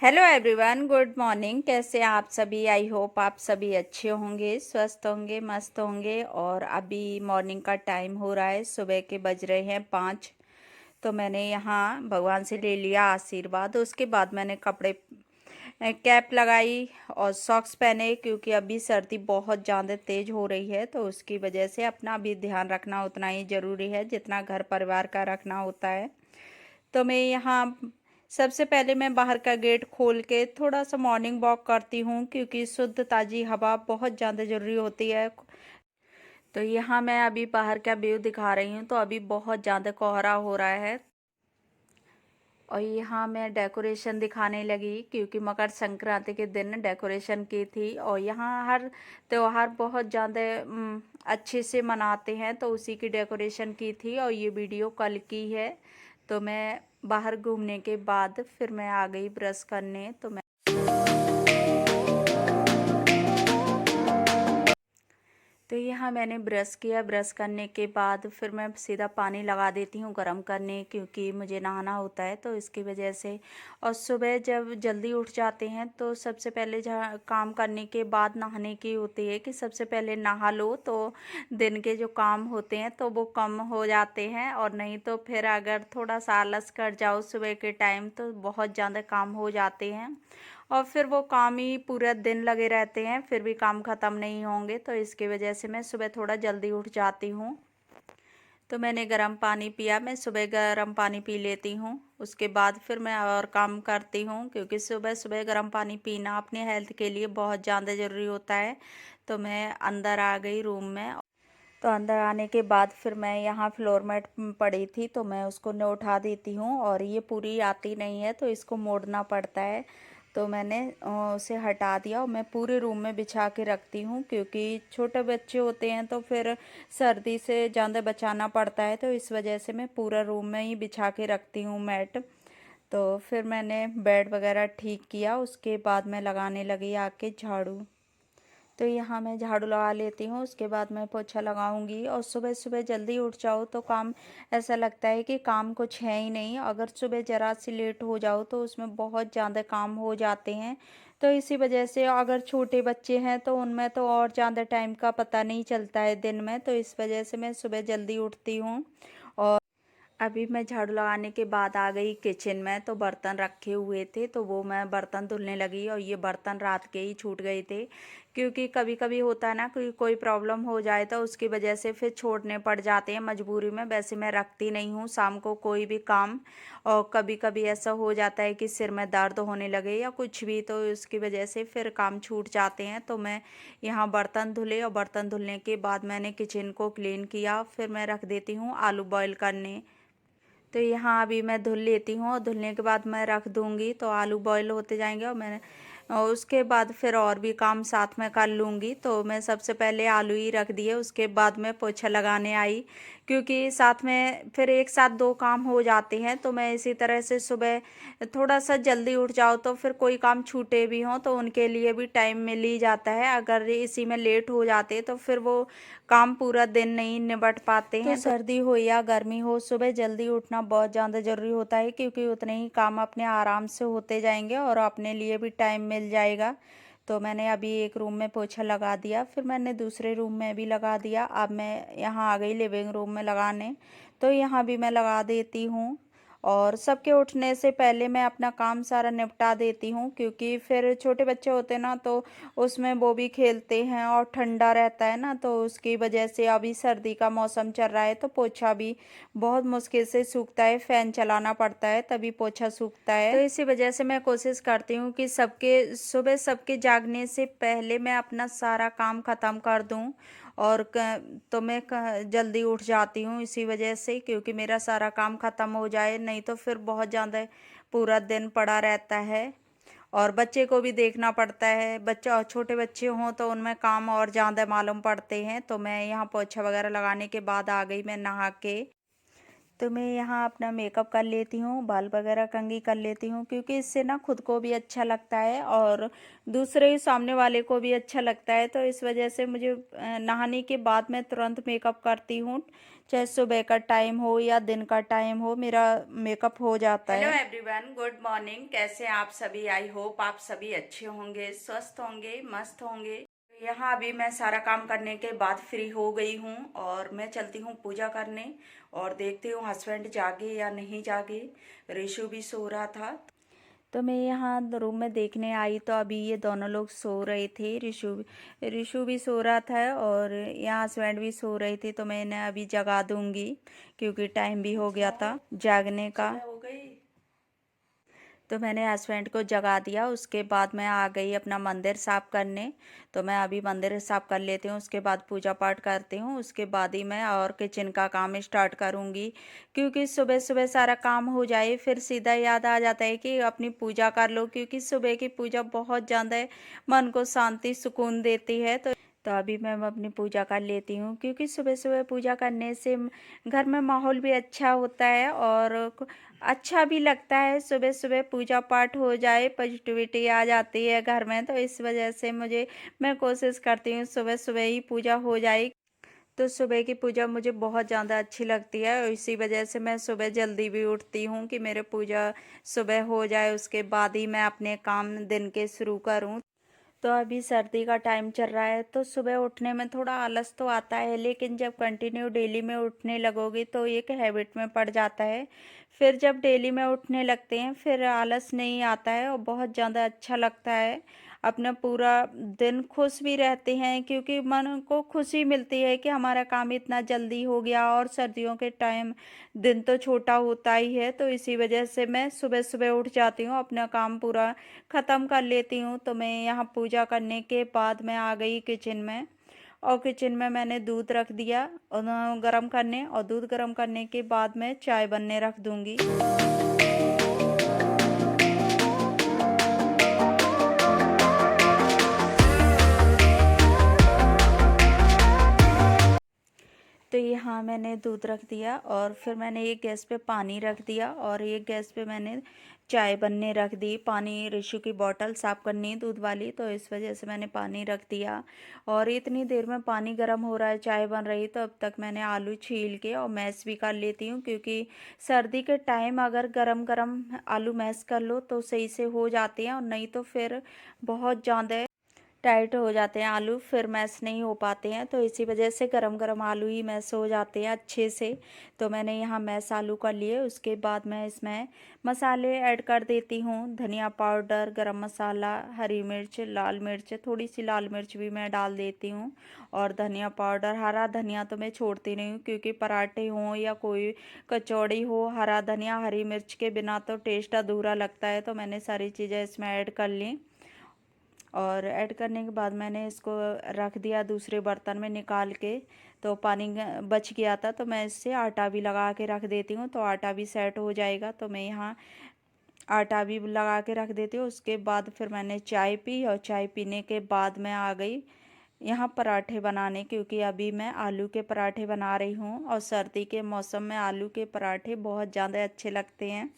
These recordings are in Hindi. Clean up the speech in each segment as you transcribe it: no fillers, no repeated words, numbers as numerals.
Hello everyone, good morning. कैसे हैं आप सभी? आई होप आप सभी अच्छे होंगे, स्वस्थ होंगे, मस्त होंगे। और अभी मॉर्निंग का टाइम हो रहा है, सुबह के बज रहे हैं 5। तो मैंने यहाँ भगवान से ले लिया आशीर्वाद। उसके बाद मैंने कपड़े कैप लगाई और सॉक्स पहने, क्योंकि अभी सर्दी बहुत ज़्यादा तेज़ हो रही है। तो उसकी वजह से अपना भी ध्यान रखना उतना ही ज़रूरी है जितना घर परिवार का रखना होता है। तो मैं यहाँ सबसे पहले मैं बाहर का गेट खोल के थोड़ा सा मॉर्निंग वॉक करती हूँ, क्योंकि शुद्ध ताज़ी हवा बहुत ज़्यादा ज़रूरी होती है। तो यहाँ मैं अभी बाहर का व्यू दिखा रही हूँ। तो अभी बहुत ज़्यादा कोहरा हो रहा है। और यहाँ मैं डेकोरेशन दिखाने लगी, क्योंकि मकर संक्रांति के दिन डेकोरेशन की थी। और यहाँ हर त्योहार बहुत ज़्यादा अच्छे से मनाते हैं, तो उसी की डेकोरेशन की थी। और ये वीडियो कल की है। तो मैं बाहर घूमने के बाद फिर मैं आ गई ब्रश करने। तो यहाँ मैंने ब्रश किया। ब्रश करने के बाद फिर मैं सीधा पानी लगा देती हूँ गर्म करने, क्योंकि मुझे नहाना होता है, तो इसकी वजह से। और सुबह जब जल्दी उठ जाते हैं तो सबसे पहले जहाँ काम करने के बाद नहाने की होती है कि सबसे पहले नहा लो, तो दिन के जो काम होते हैं तो वो कम हो जाते हैं। और नहीं तो फिर अगर थोड़ा सा आलस कर जाओ सुबह के टाइम तो बहुत ज़्यादा काम हो जाते हैं, और फिर वो काम ही पूरा दिन लगे रहते हैं, फिर भी काम ख़त्म नहीं होंगे। तो इसकी वजह से मैं सुबह थोड़ा जल्दी उठ जाती हूँ। तो मैंने गर्म पानी पिया। मैं सुबह गर्म पानी पी लेती हूँ, उसके बाद फिर मैं और काम करती हूँ, क्योंकि सुबह सुबह गर्म पानी पीना अपने हेल्थ के लिए बहुत ज़्यादा ज़रूरी होता है। तो मैं अंदर आ गई रूम में। तो अंदर आने के बाद फिर मैं यहाँ फ्लोर मैट पड़ी थी, तो मैं उसको न उठा देती हूँ। और ये पूरी आती नहीं है, तो इसको मोड़ना पड़ता है। तो मैंने उसे हटा दिया और मैं पूरे रूम में बिछा के रखती हूँ, क्योंकि छोटे बच्चे होते हैं तो फिर सर्दी से ज़्यादा बचाना पड़ता है। तो इस वजह से मैं पूरा रूम में ही बिछा के रखती हूँ मैट। तो फिर मैंने बेड वगैरह ठीक किया, उसके बाद मैं लगाने लगी आके झाड़ू। तो यहाँ मैं झाड़ू लगा लेती हूँ, उसके बाद मैं पोछा लगाऊंगी। और सुबह सुबह जल्दी उठ जाओ तो काम ऐसा लगता है कि काम कुछ है ही नहीं। अगर सुबह ज़रा सी लेट हो जाओ तो उसमें बहुत ज़्यादा काम हो जाते हैं। तो इसी वजह से अगर छोटे बच्चे हैं तो उनमें तो और ज़्यादा टाइम का पता नहीं चलता है दिन में। तो इस वजह से मैं सुबह जल्दी उठती हूँ। और अभी मैं झाड़ू लगाने के बाद आ गई किचन में। तो बर्तन रखे हुए थे, तो वो मैं बर्तन धुलने लगी। और ये बर्तन रात के ही छूट गए थे, क्योंकि कभी कभी होता है ना कि कोई प्रॉब्लम हो जाए तो उसकी वजह से फिर छोड़ने पड़ जाते हैं मजबूरी में। वैसे मैं रखती नहीं हूँ शाम को कोई भी काम। और कभी कभी ऐसा हो जाता है कि सिर में दर्द होने लगे या कुछ भी, तो उसकी वजह से फिर काम छूट जाते हैं। तो मैं यहाँ बर्तन धुले, और बर्तन धुलने के बाद मैंने किचन को क्लीन किया। फिर मैं रख देती हूँ आलू बॉयल करने। तो यहाँ अभी मैं धुल लेती हूँ, और धुलने के बाद मैं रख दूँगी तो आलू बॉईल होते जाएंगे। और उसके बाद फिर और भी काम साथ में कर लूँगी। तो मैं सबसे पहले आलू ही रख दिए, उसके बाद मैं पोछा लगाने आई, क्योंकि साथ में फिर एक साथ दो काम हो जाते हैं। तो मैं इसी तरह से सुबह थोड़ा सा जल्दी उठ जाओ तो फिर कोई काम छूटे भी हों तो उनके लिए भी टाइम मिल ही जाता है। अगर इसी में लेट हो जाते तो फिर वो काम पूरा दिन नहीं निपट पाते हैं। तो सर्दी हो या गर्मी हो, सुबह जल्दी उठना बहुत ज़्यादा ज़रूरी होता है, क्योंकि उतने ही काम अपने आराम से होते जाएंगे और अपने लिए भी टाइम मिल जाएगा। तो मैंने अभी एक रूम में पोछा लगा दिया, फिर मैंने दूसरे रूम में भी लगा दिया। अब मैं यहाँ आ गई लिविंग रूम में लगाने। तो यहाँ भी मैं लगा देती हूँ। और सबके उठने से पहले मैं अपना काम सारा निपटा देती हूँ, क्योंकि फिर छोटे बच्चे होते हैं ना, तो उसमें वो भी खेलते हैं और ठंडा रहता है ना, तो उसकी वजह से अभी सर्दी का मौसम चल रहा है तो पोछा भी बहुत मुश्किल से सूखता है। फ़ैन चलाना पड़ता है तभी पोछा सूखता है। तो इसी वजह से मैं कोशिश करती हूँ कि सबके सुबह सबके जागने से पहले मैं अपना सारा काम ख़त्म कर दूँ। और तो मैं जल्दी उठ जाती हूँ इसी वजह से, क्योंकि मेरा सारा काम ख़त्म हो जाए, नहीं तो फिर बहुत ज़्यादा पूरा दिन पड़ा रहता है। और बच्चे को भी देखना पड़ता है। बच्चा और छोटे बच्चे हों तो उनमें काम और ज़्यादा मालूम पड़ते हैं। तो मैं यहाँ पोछा वगैरह लगाने के बाद आ गई मैं नहा के। तो मैं यहाँ अपना मेकअप कर लेती हूँ, बाल वगैरह कंघी कर लेती हूँ, क्योंकि इससे ना खुद को भी अच्छा लगता है और दूसरे सामने वाले को भी अच्छा लगता है। तो इस वजह से मुझे नहाने के बाद मैं तुरंत मेकअप करती हूँ, चाहे सुबह का टाइम हो या दिन का टाइम हो, मेरा मेकअप हो जाता है। Hello everyone, good morning. कैसे हैं आप सभी? आई होप आप सभी अच्छे होंगे, स्वस्थ होंगे, मस्त होंगे। यहाँ अभी मैं सारा काम करने के बाद फ्री हो गई हूँ और मैं चलती हूँ पूजा करने और देखती हूँ हस्बैंड जागे या नहीं जागे। ऋषु भी सो रहा था, तो मैं यहाँ रूम में देखने आई तो अभी ये दोनों लोग सो रहे थे। ऋषु भी सो रहा था और यहाँ हस्बैंड भी सो रहे थे, तो मैं इन्हें अभी जगा दूंगी क्योंकि टाइम भी हो गया था जागने का। हो गई तो मैंने हस्बैंड को जगा दिया। उसके बाद मैं आ गई अपना मंदिर साफ़ करने। तो मैं अभी मंदिर साफ़ कर लेती हूँ, उसके बाद पूजा पाठ करती हूँ, उसके बाद ही मैं और किचन का काम स्टार्ट करूँगी, क्योंकि सुबह सुबह सारा काम हो जाए फिर सीधा याद आ जाता है कि अपनी पूजा कर लो, क्योंकि सुबह की पूजा बहुत ज़्यादा मन को शांति सुकून देती है। तो अभी मैं अपनी पूजा कर लेती हूँ, क्योंकि सुबह सुबह पूजा करने से घर में माहौल भी अच्छा होता है और अच्छा भी लगता है। सुबह सुबह पूजा पाठ हो जाए, पॉजिटिविटी आ जाती है घर में, तो इस वजह से मैं कोशिश करती हूँ सुबह सुबह ही पूजा हो जाए। तो सुबह की पूजा मुझे बहुत ज़्यादा अच्छी लगती है और इसी वजह से मैं सुबह जल्दी भी उठती हूँ कि मेरे पूजा सुबह हो जाए, उसके बाद ही मैं अपने काम दिन के शुरू करूँ। तो अभी सर्दी का टाइम चल रहा है, तो सुबह उठने में थोड़ा आलस तो आता है, लेकिन जब कंटिन्यू डेली में उठने लगोगे तो एक हैबिट में पड़ जाता है। फिर जब डेली में उठने लगते हैं फिर आलस नहीं आता है और बहुत ज़्यादा अच्छा लगता है। अपना पूरा दिन खुश भी रहते हैं, क्योंकि मन को खुशी मिलती है कि हमारा काम इतना जल्दी हो गया। और सर्दियों के टाइम दिन तो छोटा होता ही है, तो इसी वजह से मैं सुबह सुबह उठ जाती हूँ, अपना काम पूरा ख़त्म कर लेती हूँ। तो मैं यहाँ पूजा करने के बाद मैं आ गई किचन में, और किचन में मैंने दूध रख दिया और गरम करने, और दूध गरम करने के बाद मैं चाय बनने रख दूँगी। तो यहाँ मैंने दूध रख दिया और फिर मैंने एक गैस पे पानी रख दिया और एक गैस पे मैंने चाय बनने रख दी। पानी ऋषु की बोतल साफ़ करनी है दूध वाली, तो इस वजह से मैंने पानी रख दिया। और इतनी देर में पानी गर्म हो रहा है, चाय बन रही, तो अब तक मैंने आलू छील के और मैश भी कर लेती हूँ, क्योंकि सर्दी के टाइम अगर गरम गरम आलू मैश कर लो तो सही से हो जाते हैं, और नहीं तो फिर बहुत ज़्यादा टाइट हो जाते हैं आलू, फिर मैश नहीं हो पाते हैं। तो इसी वजह से गरम गरम आलू ही मैश हो जाते हैं अच्छे से। तो मैंने यहाँ मैश आलू कर लिए। उसके बाद मैं इसमें मसाले ऐड कर देती हूँ, धनिया पाउडर, गरम मसाला, हरी मिर्च, लाल मिर्च, थोड़ी सी लाल मिर्च भी मैं डाल देती हूँ, और धनिया पाउडर। हरा धनिया तो मैं छोड़ती नहीं हूँ, क्योंकि पराठे हों या कोई कचौड़ी हो, हरा धनिया हरी मिर्च के बिना तो टेस्ट अधूरा लगता है। तो मैंने सारी चीज़ें इसमें ऐड कर ली, और ऐड करने के बाद मैंने इसको रख दिया दूसरे बर्तन में निकाल के। तो पानी बच गया था, तो मैं इससे आटा भी लगा के रख देती हूँ, तो आटा भी सेट हो जाएगा। तो मैं यहाँ आटा भी लगा के रख देती हूँ। उसके बाद फिर मैंने चाय पी, और चाय पीने के बाद मैं आ गई यहाँ पराठे बनाने, क्योंकि अभी मैं आलू के पराठे बना रही हूँ, और सर्दी के मौसम में आलू के पराठे बहुत ज़्यादा अच्छे लगते हैं।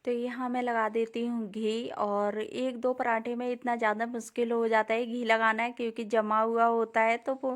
तो यहाँ मैं लगा देती हूँ घी, और एक दो पराठे में इतना ज़्यादा मुश्किल हो जाता है घी लगाना, क्योंकि जमा हुआ होता है, तो वो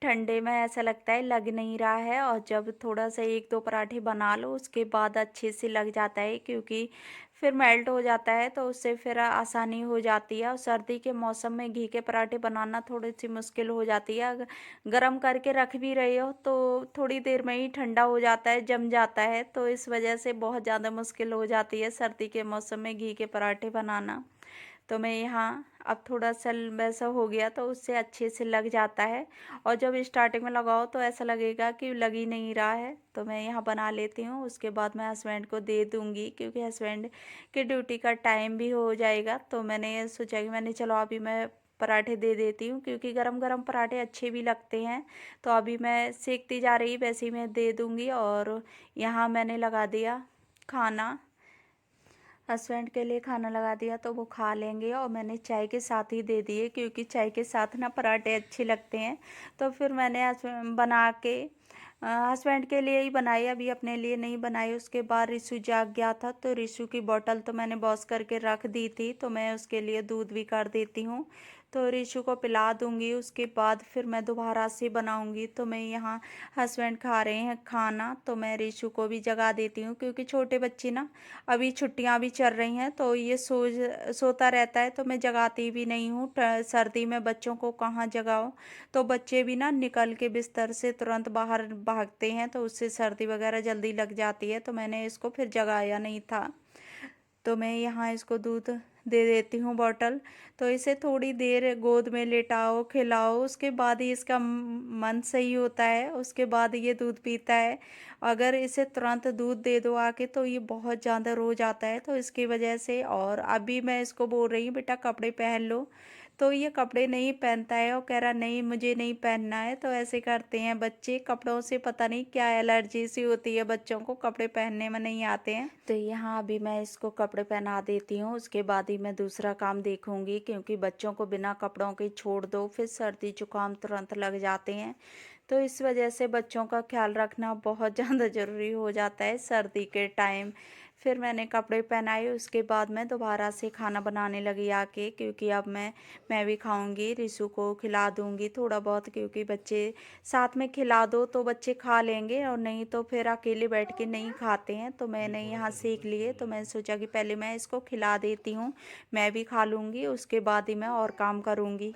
ठंडे में ऐसा लगता है लग नहीं रहा है। और जब थोड़ा सा एक दो पराठे बना लो उसके बाद अच्छे से लग जाता है, क्योंकि फिर मेल्ट हो जाता है, तो उससे फिर आसानी हो जाती है। और सर्दी के मौसम में घी के पराठे बनाना थोड़ी सी मुश्किल हो जाती है। गरम करके रख भी रहे हो तो थोड़ी देर में ही ठंडा हो जाता है, जम जाता है, तो इस वजह से बहुत ज़्यादा मुश्किल हो जाती है सर्दी के मौसम में घी के पराठे बनाना। तो मैं यहाँ अब थोड़ा सा वैसा हो गया, तो उससे अच्छे से लग जाता है। और जब स्टार्टिंग में लगाओ तो ऐसा लगेगा कि लग ही नहीं रहा है। तो मैं यहाँ बना लेती हूँ, उसके बाद मैं हस्बैंड को दे दूँगी, क्योंकि हस्बैंड की ड्यूटी का टाइम भी हो जाएगा। तो मैंने ये सोचा कि मैंने चलो अभी मैं पराठे दे देती हूँ, क्योंकि गरम गरम पराठे अच्छे भी लगते हैं। तो अभी मैं सेकती जा रही, वैसे ही मैं दे दूँगी। और यहाँ मैंने लगा दिया खाना, हस्बैंड के लिए खाना लगा दिया, तो वो खा लेंगे। और मैंने चाय के साथ ही दे दिए, क्योंकि चाय के साथ ना पराठे अच्छे लगते हैं। तो फिर मैंने बना के हस्बैंड के लिए ही बनाई, अभी अपने लिए नहीं बनाई। उसके बाद रिशु जाग गया था, तो रिशु की बोतल तो मैंने वॉश करके रख दी थी, तो मैं उसके लिए दूध भी कर देती हूँ। तो रिशु को पिला दूँगी, उसके बाद फिर मैं दोबारा से बनाऊँगी। तो मैं यहाँ हस्बैंड खा रहे हैं खाना, तो मैं रिशु को भी जगा देती हूँ, क्योंकि छोटे बच्चे ना, अभी छुट्टियाँ भी चल रही हैं, तो ये सोता रहता है, तो मैं जगाती भी नहीं हूँ। सर्दी में बच्चों को कहाँ जगाओ, तो बच्चे भी ना निकल के बिस्तर से तुरंत बाहर भागते हैं, तो उससे सर्दी वगैरह जल्दी लग जाती है। तो मैंने इसको फिर जगाया नहीं था। तो मैं यहाँ इसको दूध दे देती हूँ बॉटल। तो इसे थोड़ी देर गोद में लेटाओ, खिलाओ, उसके बाद ही इसका मन सही होता है, उसके बाद ये दूध पीता है। अगर इसे तुरंत दूध दे दो आके, तो ये बहुत ज़्यादा रो जाता है, तो इसकी वजह से। और अभी मैं इसको बोल रही हूँ बेटा कपड़े पहन लो, तो ये कपड़े नहीं पहनता है और कह रहा नहीं मुझे नहीं पहनना है। तो ऐसे करते हैं बच्चे, कपड़ों से पता नहीं क्या एलर्जी सी होती है बच्चों को, कपड़े पहनने में नहीं आते हैं। तो यहाँ अभी मैं इसको कपड़े पहना देती हूँ, उसके बाद ही मैं दूसरा काम देखूंगी, क्योंकि बच्चों को बिना कपड़ों के छोड़ दो फिर सर्दी जुकाम तुरंत लग जाते हैं। तो इस वजह से बच्चों का ख्याल रखना बहुत ज़्यादा ज़रूरी हो जाता है सर्दी के टाइम। फिर मैंने कपड़े पहनाए, उसके बाद मैं दोबारा से खाना बनाने लगी आके, क्योंकि अब मैं भी खाऊंगी, रिशु को खिला दूंगी थोड़ा बहुत, क्योंकि बच्चे साथ में खिला दो तो बच्चे खा लेंगे, और नहीं तो फिर अकेले बैठ के नहीं खाते हैं। तो मैंने यहाँ सेक लिए, तो मैं सोचा कि पहले मैं इसको खिला देती हूँ, मैं भी खा लूँगी, उसके बाद ही मैं और काम करूँगी।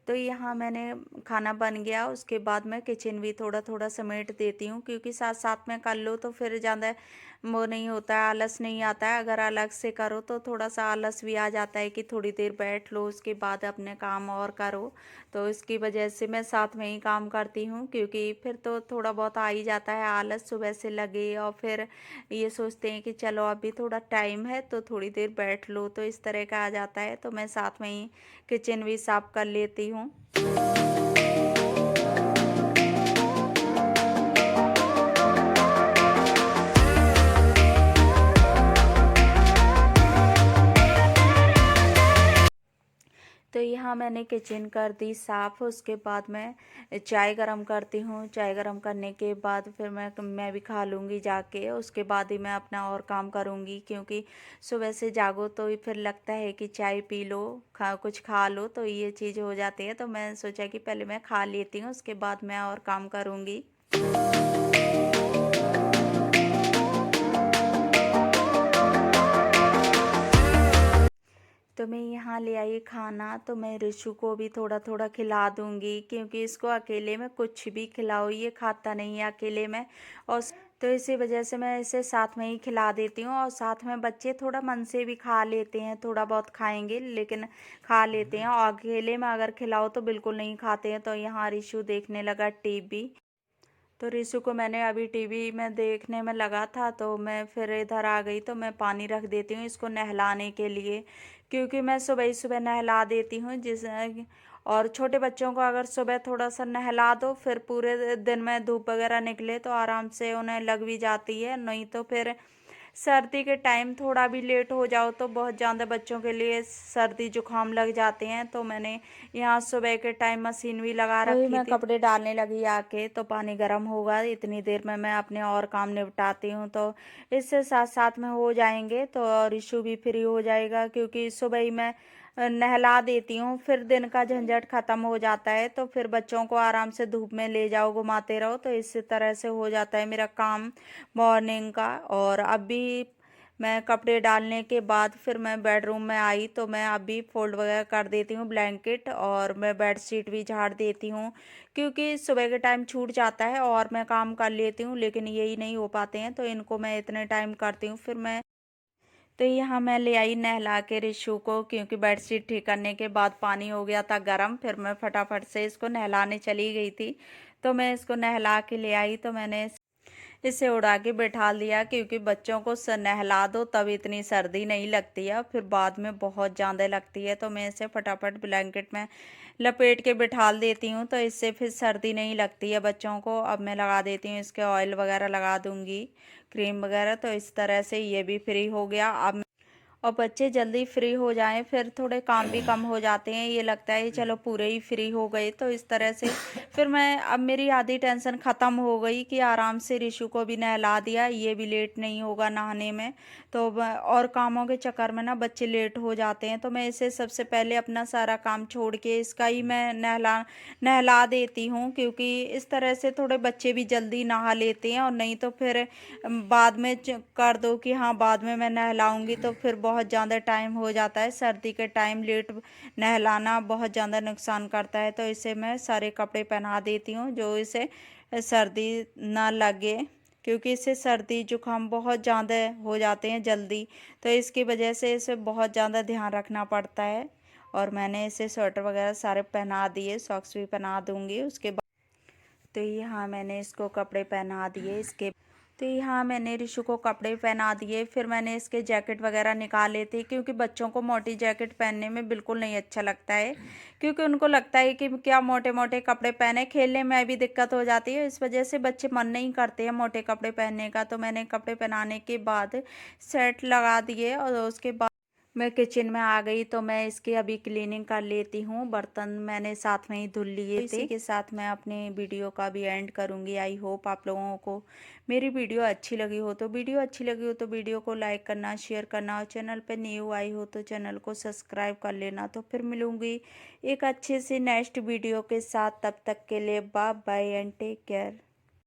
तो यहाँ मैंने खाना बन गया, उसके बाद मैं किचन भी थोड़ा थोड़ा समेट देती हूँ, क्योंकि साथ साथ में कर लो तो फिर ज़्यादा वो नहीं होता है, आलस नहीं आता है। अगर अलग से करो तो थोड़ा सा आलस भी आ जाता है कि थोड़ी देर बैठ लो, उसके बाद अपने काम और करो। तो इसकी वजह से मैं साथ में ही काम करती हूँ, क्योंकि फिर तो थोड़ा बहुत आ ही जाता है आलस सुबह से लगे, और फिर ये सोचते हैं कि चलो अभी थोड़ा टाइम है तो थोड़ी देर बैठ लो, तो इस तरह का आ जाता है। तो मैं साथ में ही किचन भी साफ कर लेती हूँ। तो यहाँ मैंने किचन कर दी साफ़, उसके बाद मैं चाय गरम करती हूँ। चाय गरम करने के बाद फिर मैं भी खा लूँगी जाके, उसके बाद ही मैं अपना और काम करूँगी, क्योंकि सुबह से जागो तो ही फिर लगता है कि चाय पी लो, कुछ खा लो, तो ये चीज़ हो जाती है। तो मैं सोचा कि पहले मैं खा लेती हूँ, उसके बाद मैं और काम करूँगी। तो मैं यहाँ ले आई खाना, तो मैं रिशु को भी थोड़ा थोड़ा खिला दूँगी, क्योंकि इसको अकेले में कुछ भी खिलाओ ये खाता नहीं है अकेले में। और तो इसी वजह से मैं इसे साथ में ही खिला देती हूँ, और साथ में बच्चे थोड़ा मन से भी खा लेते हैं, थोड़ा बहुत खाएंगे लेकिन खा लेते हैं, और अकेले में अगर खिलाओ तो बिल्कुल नहीं खाते हैं। तो यहाँ रिशु देखने लगा टीवी, तो रिशु को मैंने अभी टीवी में देखने में लगा था, तो मैं फिर इधर आ गई। तो मैं पानी रख देती हूँ इसको नहलाने के लिए, क्योंकि मैं सुबह ही सुबह नहला देती हूँ। और छोटे बच्चों को अगर सुबह थोड़ा सा नहला दो, फिर पूरे दिन में धूप वगैरह निकले तो आराम से उन्हें लग भी जाती है। नहीं तो फिर सर्दी के टाइम थोड़ा भी लेट हो जाओ तो बहुत ज़्यादा बच्चों के लिए सर्दी जुकाम लग जाते हैं। तो मैंने यहाँ सुबह के टाइम मशीन भी लगा रखी थी। मैं कपड़े डालने लगी आके, तो पानी गर्म होगा, इतनी देर में मैं अपने और काम निपटाती हूँ, तो इससे साथ साथ में हो जाएंगे। तो और इशू भी फ्री हो जाएगा, क्योंकि सुबह ही मैं नहला देती हूँ, फिर दिन का झंझट ख़त्म हो जाता है। तो फिर बच्चों को आराम से धूप में ले जाओ, घुमाते रहो, तो इस तरह से हो जाता है मेरा काम मॉर्निंग का। और अभी मैं कपड़े डालने के बाद फिर मैं बेडरूम में आई, तो मैं अभी फोल्ड वगैरह कर देती हूँ ब्लैंकेट, और मैं बेडशीट भी झाड़ देती हूँ, क्योंकि सुबह के टाइम छूट जाता है और मैं काम कर लेती हूँ, लेकिन यही नहीं हो पाते हैं, तो इनको मैं इतने टाइम करती हूँ। फिर मैं तो यहाँ मैं ले आई नहला के रिशु को, क्योंकि बेडशीट ठीक करने के बाद पानी हो गया था गर्म, फिर मैं फटाफट से इसको नहलाने चली गई थी। तो मैं इसको नहला के ले आई, तो मैंने इसे उड़ा के बैठा लिया, क्योंकि बच्चों को नहला दो तब इतनी सर्दी नहीं लगती है, फिर बाद में बहुत ज़्यादा लगती है। तो मैं इसे फटाफट ब्लैंकेट में लपेट के बिठा देती हूँ, तो इससे फिर सर्दी नहीं लगती है बच्चों को। अब मैं लगा देती हूँ इसके, ऑयल वगैरह लगा दूँगी, क्रीम वगैरह। तो इस तरह से ये भी फ्री हो गया। अब और बच्चे जल्दी फ्री हो जाएं, फिर थोड़े काम भी कम हो जाते हैं। ये लगता है चलो पूरे ही फ्री हो गए, तो इस तरह से फिर मैं, अब मेरी आधी टेंशन ख़त्म हो गई कि आराम से ऋषु को भी नहला दिया, ये भी लेट नहीं होगा नहाने में। तो और कामों के चक्कर में ना बच्चे लेट हो जाते हैं, तो मैं इसे सबसे पहले अपना सारा काम छोड़ के इसका ही मैं नहला देती हूँ, क्योंकि इस तरह से थोड़े बच्चे भी जल्दी नहा लेते हैं। और नहीं तो फिर बाद में कर दो कि हाँ बाद में मैं नहलाऊंगी, तो फिर बहुत ज़्यादा टाइम हो जाता है। सर्दी के टाइम लेट नहलाना बहुत ज़्यादा नुकसान करता है। तो इसे मैं सारे कपड़े पहना देती हूँ जो इसे सर्दी ना लगे, क्योंकि इससे सर्दी जुकाम बहुत ज़्यादा हो जाते हैं जल्दी। तो इसकी वजह से इसे बहुत ज़्यादा ध्यान रखना पड़ता है। और मैंने इसे स्वेटर वगैरह सारे पहना दिए, सॉक्स भी पहना दूंगी उसके बाद। तो यहाँ मैंने इसको कपड़े पहना दिए। इसके तो यहाँ मैंने ऋषु को कपड़े पहना दिए, फिर मैंने इसके जैकेट वगैरह निकाले थे, क्योंकि बच्चों को मोटी जैकेट पहनने में बिल्कुल नहीं अच्छा लगता है। क्योंकि उनको लगता है कि क्या मोटे मोटे कपड़े पहने, खेलने में भी दिक्कत हो जाती है। इस वजह से बच्चे मन नहीं करते हैं मोटे कपड़े पहनने का। तो मैंने कपड़े पहनाने के बाद सेट लगा दिए, और उसके बाद मैं किचन में आ गई। तो मैं इसकी अभी क्लीनिंग कर लेती हूँ, बर्तन मैंने साथ में ही धुल लिए थे। इसी के साथ मैं अपने वीडियो का भी एंड करूँगी। आई होप आप लोगों को मेरी वीडियो अच्छी लगी हो, तो वीडियो को लाइक करना, शेयर करना, और चैनल पे न्यू आई हो तो चैनल को सब्सक्राइब कर लेना। तो फिर मिलूँगी एक अच्छी सी नेक्स्ट वीडियो के साथ। तब तक के लिए bye bye and take care.